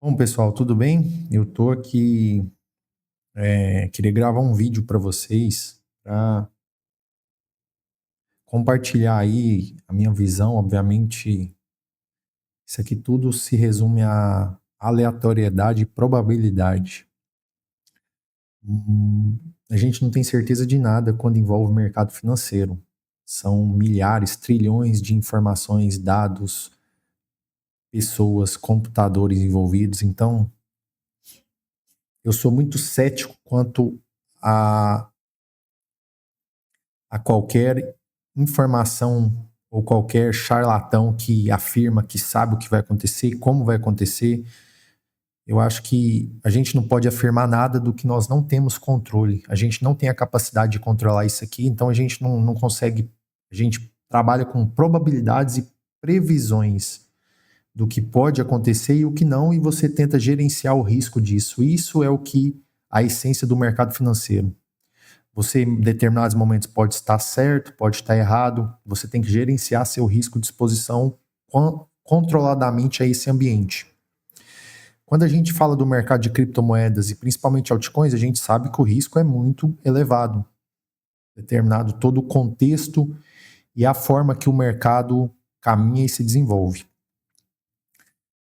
Bom, pessoal, tudo bem? Eu tô aqui, queria gravar um vídeo para vocês, para compartilhar aí a minha visão. Obviamente, isso aqui tudo se resume a aleatoriedade e probabilidade. A gente não tem certeza de nada quando envolve o mercado financeiro. São milhares, trilhões de informações, dados, pessoas, computadores envolvidos. Então, eu sou muito cético quanto a qualquer informação ou qualquer charlatão que afirma que sabe o que vai acontecer, como vai acontecer. Eu acho que a gente não pode afirmar nada do que nós não temos controle. A gente não tem a capacidade de controlar isso aqui, então a gente não consegue. A gente trabalha com probabilidades e previsões do que pode acontecer e o que não, e você tenta gerenciar o risco disso. Isso é o que a essência do mercado financeiro. Você, em determinados momentos, pode estar certo, pode estar errado. Você tem que gerenciar seu risco de exposição controladamente a esse ambiente. Quando a gente fala do mercado de criptomoedas e principalmente altcoins, a gente sabe que o risco é muito elevado, determinado todo o contexto e a forma que o mercado caminha e se desenvolve.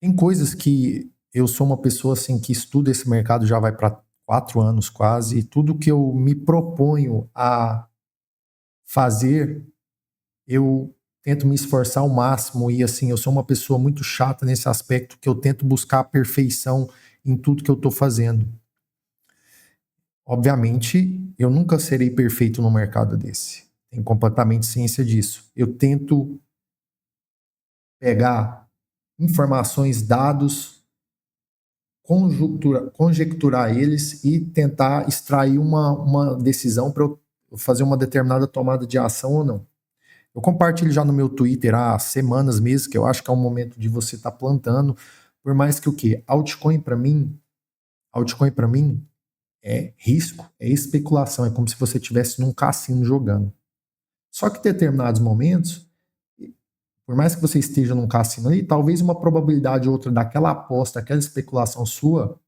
Tem coisas que eu sou uma pessoa assim que estuda esse mercado já vai para 4 anos quase, e tudo que eu me proponho a fazer, eu tento me esforçar ao máximo, e assim, eu sou uma pessoa muito chata nesse aspecto, que eu tento buscar a perfeição em tudo que eu estou fazendo. Obviamente, eu nunca serei perfeito num mercado desse. Tenho completamente ciência disso. Eu tento pegar informações, dados, conjecturar eles e tentar extrair uma decisão para eu fazer uma determinada tomada de ação ou não. Eu compartilho já no meu Twitter há semanas mesmo, que eu acho que é um momento de você estar plantando, por mais que o quê? Altcoin para mim é risco, é especulação, é como se você estivesse num cassino jogando. Só que em determinados momentos, por mais que você esteja num cassino ali, talvez uma probabilidade ou outra daquela aposta, daquela especulação sua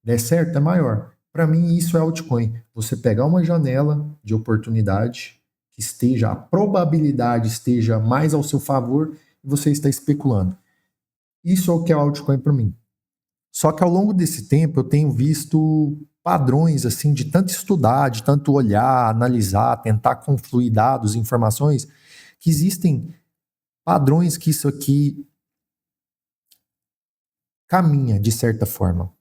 der certo é maior. Para mim, isso é altcoin. Você pegar uma janela de oportunidade que esteja, a probabilidade esteja mais ao seu favor e você está especulando. Isso é o que é altcoin para mim. Só que ao longo desse tempo eu tenho visto padrões assim de tanto estudar, de tanto olhar, analisar, tentar confluir dados, informações, que existem padrões que isso aqui caminha de certa forma.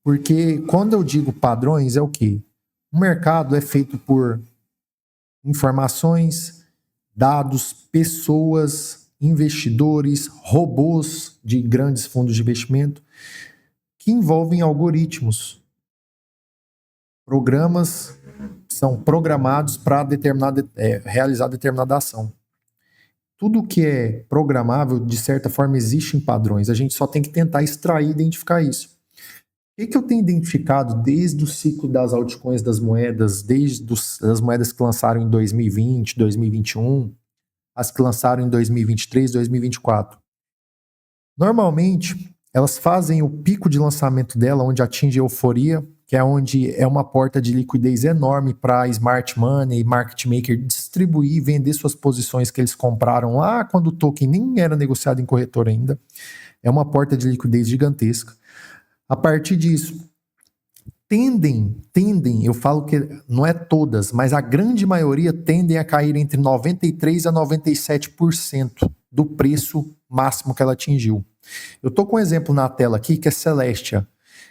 Porque quando eu digo padrões, é o quê? O mercado é feito por informações, dados, pessoas, investidores, robôs de grandes fundos de investimento, que envolvem algoritmos. Programas são programados para realizar determinada ação. Tudo que é programável, de certa forma, existe em padrões. A gente só tem que tentar extrair e identificar isso. O que eu tenho identificado desde o ciclo das altcoins, das moedas, desde as moedas que lançaram em 2020, 2021, as que lançaram em 2023, 2024? Normalmente, elas fazem o pico de lançamento dela, onde atinge a euforia, que é onde é uma porta de liquidez enorme para smart money e market maker distribuir e vender suas posições que eles compraram lá quando o token nem era negociado em corretora ainda. É uma porta de liquidez gigantesca. A partir disso, tendem, eu falo que não é todas, mas a grande maioria tendem a cair entre 93% a 97% do preço máximo que ela atingiu. Eu estou com um exemplo na tela aqui, que é Celestia,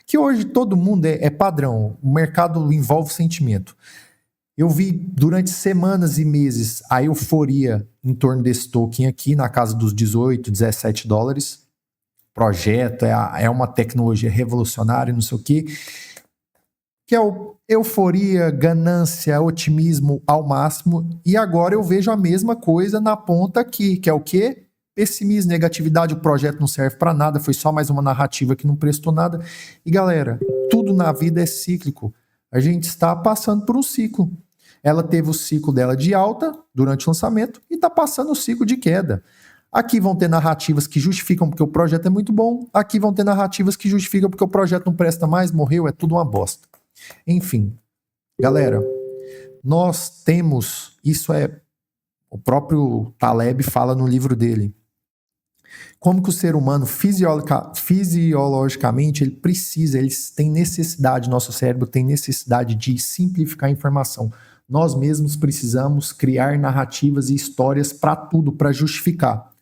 que hoje todo mundo é padrão, o mercado envolve sentimento. Eu vi durante semanas e meses a euforia em torno desse token aqui, na casa dos 18, 17 dólares. Projeto, é uma tecnologia revolucionária, não sei o quê, que é euforia, ganância, otimismo ao máximo, e agora eu vejo a mesma coisa na ponta aqui, que é o quê? Pessimismo, negatividade, o projeto não serve para nada, foi só mais uma narrativa que não prestou nada. E galera, tudo na vida é cíclico. A gente está passando por um ciclo. Ela teve o ciclo dela de alta durante o lançamento e está passando o ciclo de queda. Aqui vão ter narrativas que justificam porque o projeto é muito bom. Aqui vão ter narrativas que justificam porque o projeto não presta mais, morreu, é tudo uma bosta. Enfim, galera, nós temos, isso é, o próprio Taleb fala no livro dele, como que o ser humano fisiologicamente ele tem necessidade, nosso cérebro tem necessidade de simplificar a informação. Nós mesmos precisamos criar narrativas e histórias para tudo, para justificar.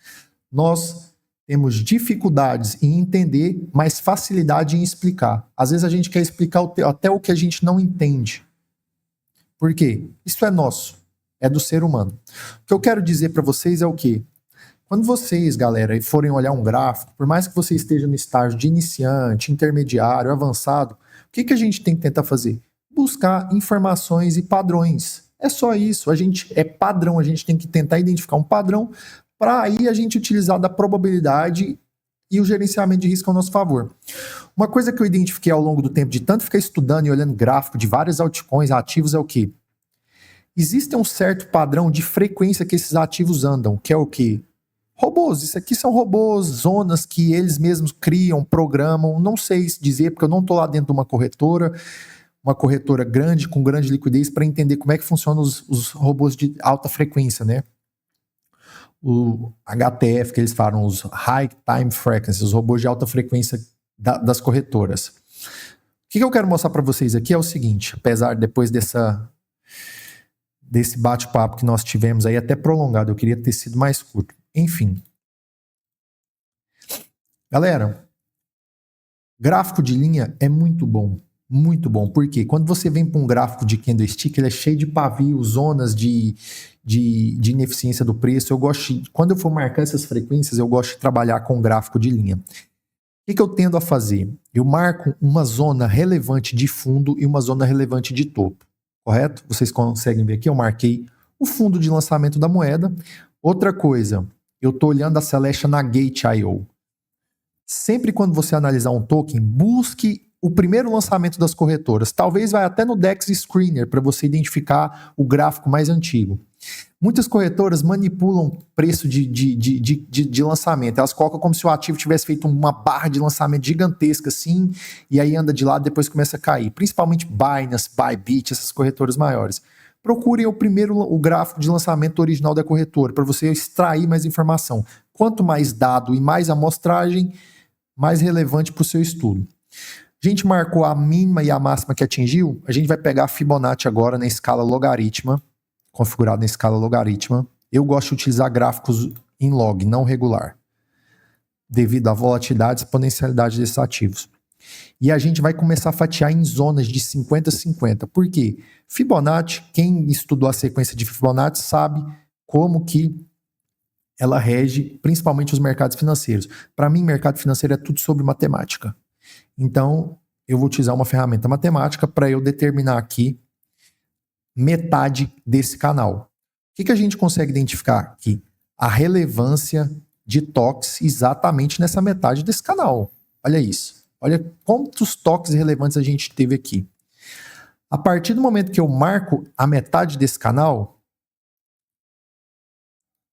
Nós temos dificuldades em entender, mas facilidade em explicar. Às vezes a gente quer explicar até o que a gente não entende. Por quê? Isso é nosso, é do ser humano. O que eu quero dizer para vocês é o quê? Quando vocês, galera, forem olhar um gráfico, por mais que você esteja no estágio de iniciante, intermediário, avançado, o que a gente tem que tentar fazer? Buscar informações e padrões. É só isso, é padrão, a gente tem que tentar identificar um padrão para aí a gente utilizar da probabilidade e o gerenciamento de risco ao nosso favor. Uma coisa que eu identifiquei ao longo do tempo, de tanto ficar estudando e olhando gráfico de vários altcoins ativos, é o quê? Existe um certo padrão de frequência que esses ativos andam, que é o quê? Robôs, isso aqui são robôs, zonas que eles mesmos criam, programam, não sei dizer, porque eu não estou lá dentro de uma corretora grande, com grande liquidez, para entender como é que funcionam os robôs de alta frequência, né? O HTF, que eles falam, os High Time Frequency, os robôs de alta frequência das corretoras. O que eu quero mostrar para vocês aqui é o seguinte, apesar depois desse bate-papo que nós tivemos aí, até prolongado, eu queria ter sido mais curto. Enfim. Galera, gráfico de linha é muito bom. Muito bom. Por quê? Quando você vem para um gráfico de candlestick, ele é cheio de pavios, zonas de ineficiência do preço. Quando eu for marcar essas frequências, eu gosto de trabalhar com gráfico de linha. O que eu tendo a fazer? Eu marco uma zona relevante de fundo e uma zona relevante de topo. Correto? Vocês conseguem ver aqui? Eu marquei o fundo de lançamento da moeda. Outra coisa, eu estou olhando a Celestia na Gate.io. Sempre quando você analisar um token, busque o primeiro lançamento das corretoras. Talvez vai até no DEX Screener para você identificar o gráfico mais antigo. Muitas corretoras manipulam preço de lançamento. Elas colocam como se o ativo tivesse feito uma barra de lançamento gigantesca assim, e aí anda de lado e depois começa a cair. Principalmente Binance, Bybit, essas corretoras maiores. Procurem o gráfico de lançamento original da corretora para você extrair mais informação. Quanto mais dado e mais amostragem, mais relevante para o seu estudo. A gente marcou a mínima e a máxima que atingiu, a gente vai pegar a Fibonacci agora na escala logaritma, configurado na escala logaritma. Eu gosto de utilizar gráficos em log, não regular, devido à volatilidade e exponencialidade desses ativos. E a gente vai começar a fatiar em zonas de 50-50. Por quê? Fibonacci, quem estudou a sequência de Fibonacci sabe como que ela rege principalmente os mercados financeiros. Para mim, mercado financeiro é tudo sobre matemática. Então, eu vou utilizar uma ferramenta matemática para eu determinar aqui metade desse canal. O que a gente consegue identificar aqui? A relevância de toques exatamente nessa metade desse canal. Olha isso. Olha quantos toques relevantes a gente teve aqui. A partir do momento que eu marco a metade desse canal,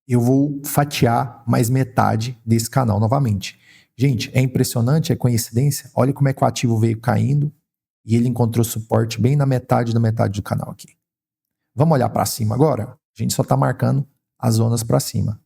eu vou fatiar mais metade desse canal novamente. Gente, é impressionante, é coincidência. Olha como é que o ativo veio caindo e ele encontrou suporte bem na metade da metade do canal aqui. Vamos olhar para cima agora? A gente só está marcando as zonas para cima.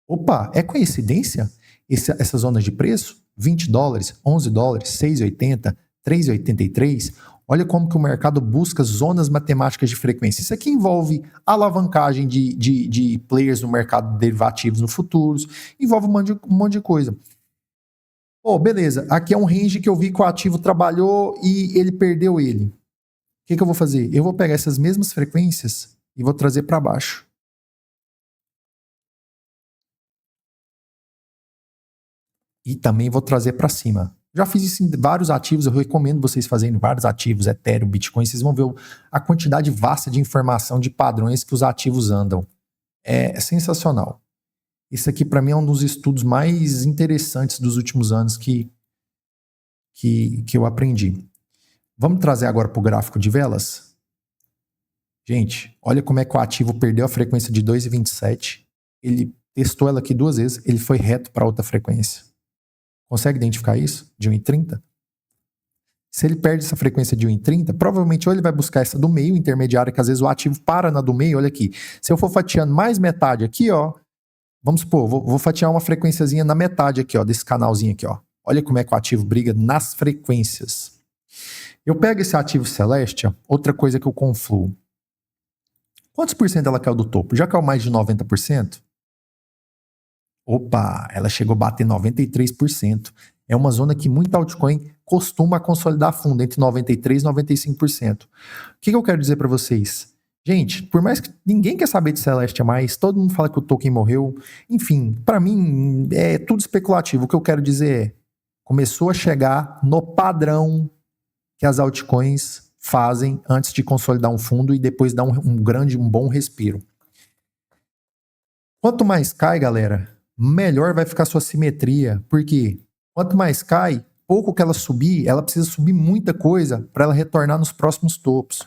Opa, é coincidência essas zonas de preço? 20 dólares, 11 dólares, 6,80, 3,83. Olha como que o mercado busca zonas matemáticas de frequência. Isso aqui envolve alavancagem de players no mercado de derivativos no futuros, envolve um monte de coisa. Beleza, aqui é um range que eu vi que o ativo trabalhou e ele perdeu ele. O que eu vou fazer? Eu vou pegar essas mesmas frequências e vou trazer para baixo. E também vou trazer para cima. Já fiz isso em vários ativos, eu recomendo vocês fazerem vários ativos, Ethereum, Bitcoin, vocês vão ver a quantidade vasta de informação, de padrões que os ativos andam. É sensacional. Isso aqui para mim é um dos estudos mais interessantes dos últimos anos que eu aprendi. Vamos trazer agora para o gráfico de velas? Gente, olha como é que o ativo perdeu a frequência de 2,27. Ele testou ela aqui 2 vezes, ele foi reto para outra frequência. Consegue identificar isso? De 1,30? Se ele perde essa frequência de 1,30, provavelmente ou ele vai buscar essa do meio, intermediária, que às vezes o ativo para na do meio, olha aqui. Se eu for fatiando mais metade aqui, ó, vamos supor, vou fatiar uma frequenciazinha na metade aqui, ó, desse canalzinho aqui, ó. Olha como é que o ativo briga nas frequências. Eu pego esse ativo Celestia, outra coisa que eu confluo. Quantos por cento ela caiu do topo? Já caiu mais de 90%? Opa, ela chegou a bater 93%. É uma zona que muita altcoin costuma consolidar fundo, entre 93% e 95%. O que eu quero dizer para vocês? Gente, por mais que ninguém quer saber de Celestia mais, todo mundo fala que o token morreu, enfim, para mim é tudo especulativo. O que eu quero dizer é, começou a chegar no padrão que as altcoins fazem antes de consolidar um fundo e depois dar um bom respiro. Quanto mais cai, galera, melhor vai ficar a sua simetria. Por quê? Quanto mais cai, pouco que ela subir, ela precisa subir muita coisa para ela retornar nos próximos topos.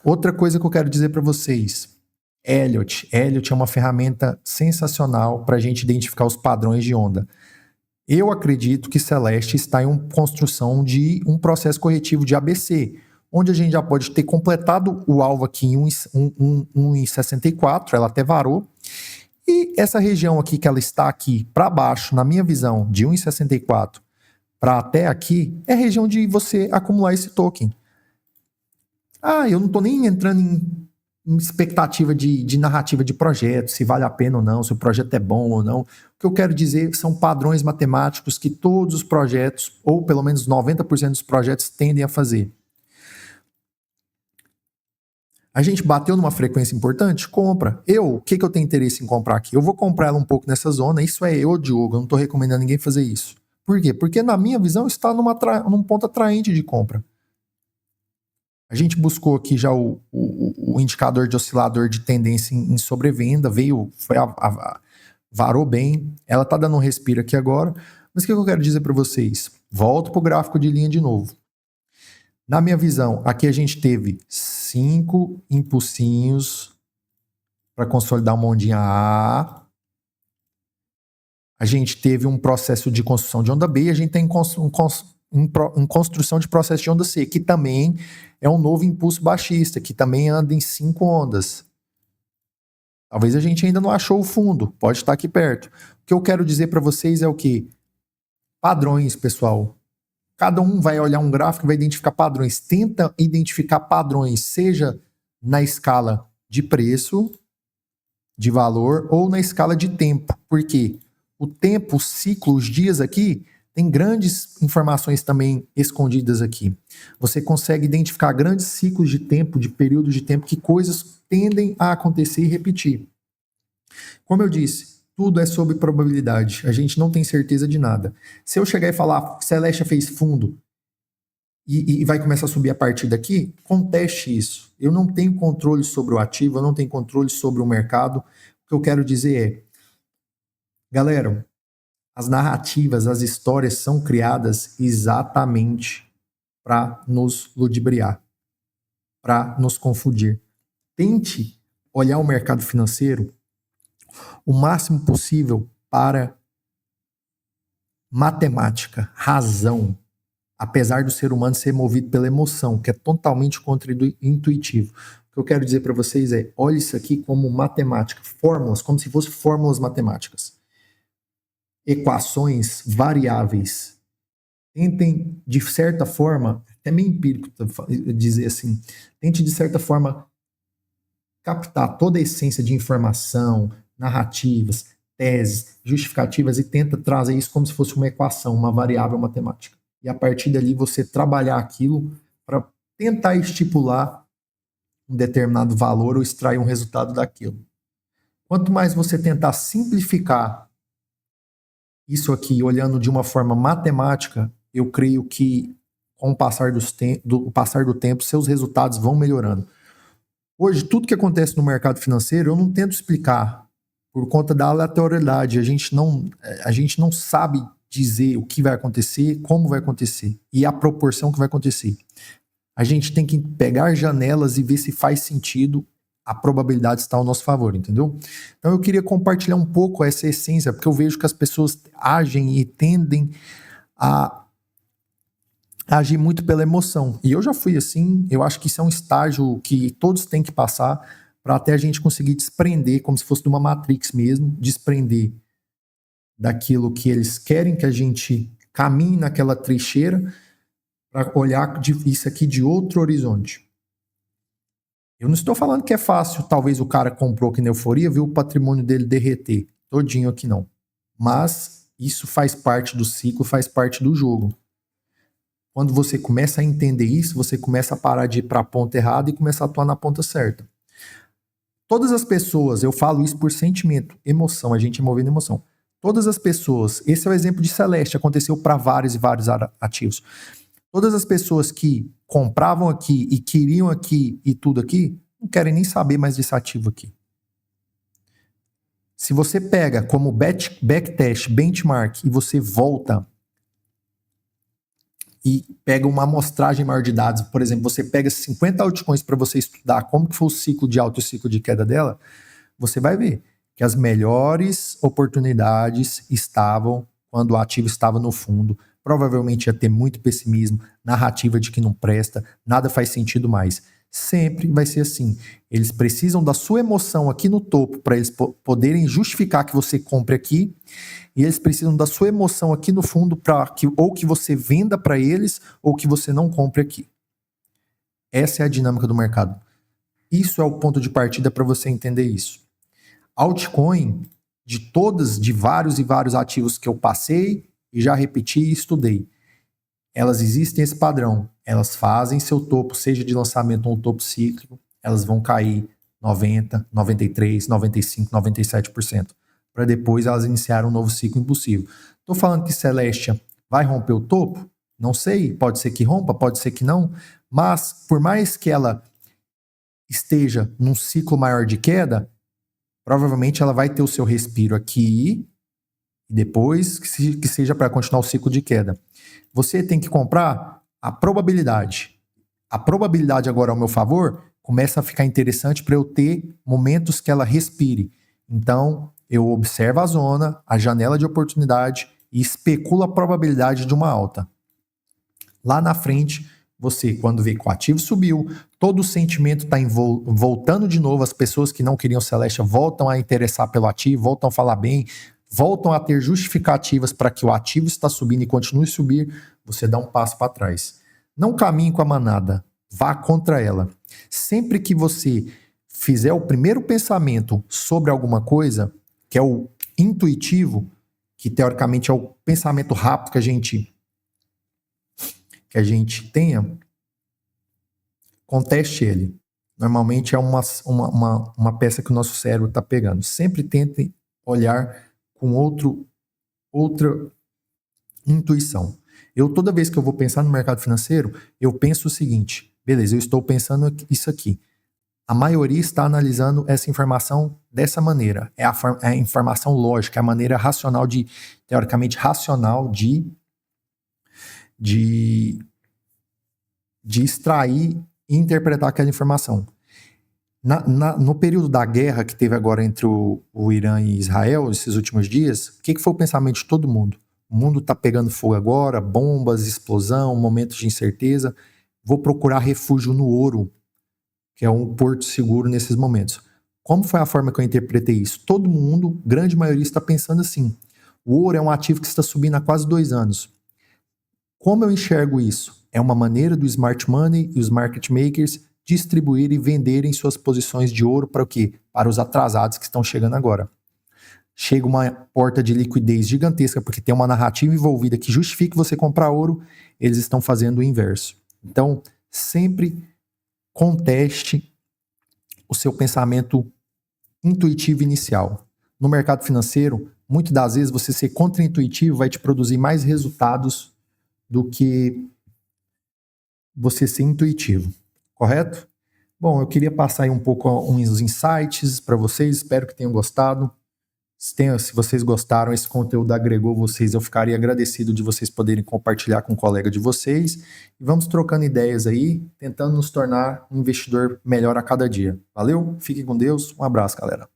Outra coisa que eu quero dizer para vocês, Elliott é uma ferramenta sensacional para a gente identificar os padrões de onda. Eu acredito que Celeste está em construção de um processo corretivo de ABC, onde a gente já pode ter completado o alvo aqui em 1,64, ela até varou, e essa região aqui que ela está aqui para baixo, na minha visão, de 1,64 para até aqui, é a região de você acumular esse token. Eu não estou nem entrando em expectativa de narrativa de projeto, se vale a pena ou não, se o projeto é bom ou não. O que eu quero dizer são padrões matemáticos que todos os projetos, ou pelo menos 90% dos projetos, tendem a fazer. A gente bateu numa frequência importante? Compra. O que eu tenho interesse em comprar aqui? Eu vou comprar ela um pouco nessa zona, isso é eu, Diogo, eu não estou recomendando ninguém fazer isso. Por quê? Porque na minha visão está num ponto atraente de compra. A gente buscou aqui já o indicador de oscilador de tendência em sobrevenda, varou bem, ela está dando um respiro aqui agora, mas o que eu quero dizer para vocês? Volto para o gráfico de linha de novo. Na minha visão, aqui a gente teve 5 impulsinhos para consolidar uma ondinha A. A gente teve um processo de construção de onda B e a gente tem em construção de processo de onda C, que também é um novo impulso baixista, que também anda em 5 ondas. Talvez a gente ainda não achou o fundo, pode estar aqui perto. O que eu quero dizer para vocês é o quê? Padrões, pessoal. Cada um vai olhar um gráfico e vai identificar padrões. Tenta identificar padrões, seja na escala de preço, de valor, ou na escala de tempo. Por quê? O tempo, o ciclo, os dias aqui, tem grandes informações também escondidas aqui. Você consegue identificar grandes ciclos de tempo, de períodos de tempo, que coisas tendem a acontecer e repetir. Como eu disse, tudo é sobre probabilidade. A gente não tem certeza de nada. Se eu chegar e falar que Celestia fez fundo e vai começar a subir a partir daqui, conteste isso. Eu não tenho controle sobre o ativo, eu não tenho controle sobre o mercado. O que eu quero dizer é, galera, as narrativas, as histórias são criadas exatamente para nos ludibriar, para nos confundir. Tente olhar o mercado financeiro o máximo possível para matemática, razão, apesar do ser humano ser movido pela emoção, que é totalmente contra-intuitivo. O que eu quero dizer para vocês é, olhe isso aqui como matemática, fórmulas, como se fossem fórmulas matemáticas. Equações variáveis. Tentem, de certa forma, até meio empírico dizer assim, tente, de certa forma, captar toda a essência de informação, narrativas, teses, justificativas e tenta trazer isso como se fosse uma equação, uma variável matemática. E a partir dali você trabalhar aquilo para tentar estipular um determinado valor ou extrair um resultado daquilo. Quanto mais você tentar simplificar isso aqui, olhando de uma forma matemática, eu creio que com o passar do tempo, seus resultados vão melhorando. Hoje, tudo que acontece no mercado financeiro, eu não tento explicar por conta da aleatoriedade. A gente não sabe dizer o que vai acontecer, como vai acontecer e a proporção que vai acontecer. A gente tem que pegar janelas e ver se faz sentido a probabilidade está ao nosso favor, entendeu? Então eu queria compartilhar um pouco essa essência, porque eu vejo que as pessoas agem e tendem a agir muito pela emoção. E eu já fui assim, eu acho que isso é um estágio que todos têm que passar para até a gente conseguir desprender, como se fosse de uma Matrix mesmo, desprender daquilo que eles querem que a gente caminhe naquela trincheira para olhar isso aqui de outro horizonte. Eu não estou falando que é fácil, talvez o cara comprou aqui na euforia, viu o patrimônio dele derreter, todinho aqui não. Mas isso faz parte do ciclo, faz parte do jogo. Quando você começa a entender isso, você começa a parar de ir para a ponta errada e começar a atuar na ponta certa. Todas as pessoas, eu falo isso por sentimento, emoção, a gente é movido emoção. Todas as pessoas, esse é o exemplo de Celeste, aconteceu para vários e vários ativos. Todas as pessoas que compravam aqui e queriam aqui e tudo aqui, não querem nem saber mais desse ativo aqui. Se você pega como backtest, benchmark, e você volta e pega uma amostragem maior de dados, por exemplo, você pega 50 altcoins para você estudar como que foi o ciclo de alta e o ciclo de queda dela, você vai ver que as melhores oportunidades estavam quando o ativo estava no fundo. Provavelmente ia ter muito pessimismo, narrativa de que não presta, nada faz sentido mais. Sempre vai ser assim. Eles precisam da sua emoção aqui no topo para eles poderem justificar que você compre aqui, e eles precisam da sua emoção aqui no fundo para que ou que você venda para eles ou que você não compre aqui. Essa é a dinâmica do mercado. Isso é o ponto de partida para você entender isso. Altcoin, de vários e vários ativos que eu passei e já repeti e estudei, elas existem esse padrão, elas fazem seu topo, seja de lançamento ou um topo cíclico, elas vão cair 90%, 93%, 95%, 97%, para depois elas iniciarem um novo ciclo impulsivo. Estou falando que Celestia vai romper o topo? Não sei, pode ser que rompa, pode ser que não, mas por mais que ela esteja num ciclo maior de queda, provavelmente ela vai ter o seu respiro aqui e depois que seja para continuar o ciclo de queda. Você tem que comprar a probabilidade. A probabilidade agora ao meu favor começa a ficar interessante para eu ter momentos que ela respire. Então, eu observo a zona, a janela de oportunidade e especulo a probabilidade de uma alta. Lá na frente, você, quando vê que o ativo subiu, todo o sentimento está voltando de novo, as pessoas que não queriam Celestia voltam a interessar pelo ativo, voltam a falar bem, voltam a ter justificativas para que o ativo está subindo e continue a subir, você dá um passo para trás. Não caminhe com a manada, vá contra ela. Sempre que você fizer o primeiro pensamento sobre alguma coisa, que é o intuitivo, que teoricamente é o pensamento rápido que a gente tenha, conteste ele. Normalmente é uma peça que o nosso cérebro está pegando. Sempre tente olhar com outra intuição. Toda vez que eu vou pensar no mercado financeiro, eu penso o seguinte: beleza, eu estou pensando isso aqui. A maioria está analisando essa informação dessa maneira. É a informação lógica, é a maneira racional teoricamente racional de extrair e interpretar aquela informação. No período da guerra que teve agora entre o Irã e Israel, esses últimos dias, o que foi o pensamento de todo mundo? O mundo está pegando fogo agora, bombas, explosão, momentos de incerteza. Vou procurar refúgio no ouro, que é um porto seguro nesses momentos. Como foi a forma que eu interpretei isso? Todo mundo, grande maioria, está pensando assim. O ouro é um ativo que está subindo há quase 2 anos. Como eu enxergo isso? É uma maneira do smart money e os market makers distribuírem e venderem suas posições de ouro para o quê? Para os atrasados que estão chegando agora. Chega uma porta de liquidez gigantesca porque tem uma narrativa envolvida que justifique você comprar ouro, eles estão fazendo o inverso. Então, sempre conteste o seu pensamento intuitivo inicial. No mercado financeiro, muitas das vezes você ser contraintuitivo vai te produzir mais resultados do que você ser intuitivo, correto? Bom, eu queria passar aí um pouco uns insights para vocês, espero que tenham gostado. Se vocês gostaram, esse conteúdo agregou vocês, eu ficaria agradecido de vocês poderem compartilhar com um colega de vocês. E vamos trocando ideias aí, tentando nos tornar um investidor melhor a cada dia. Valeu? Fiquem com Deus. Um abraço, galera.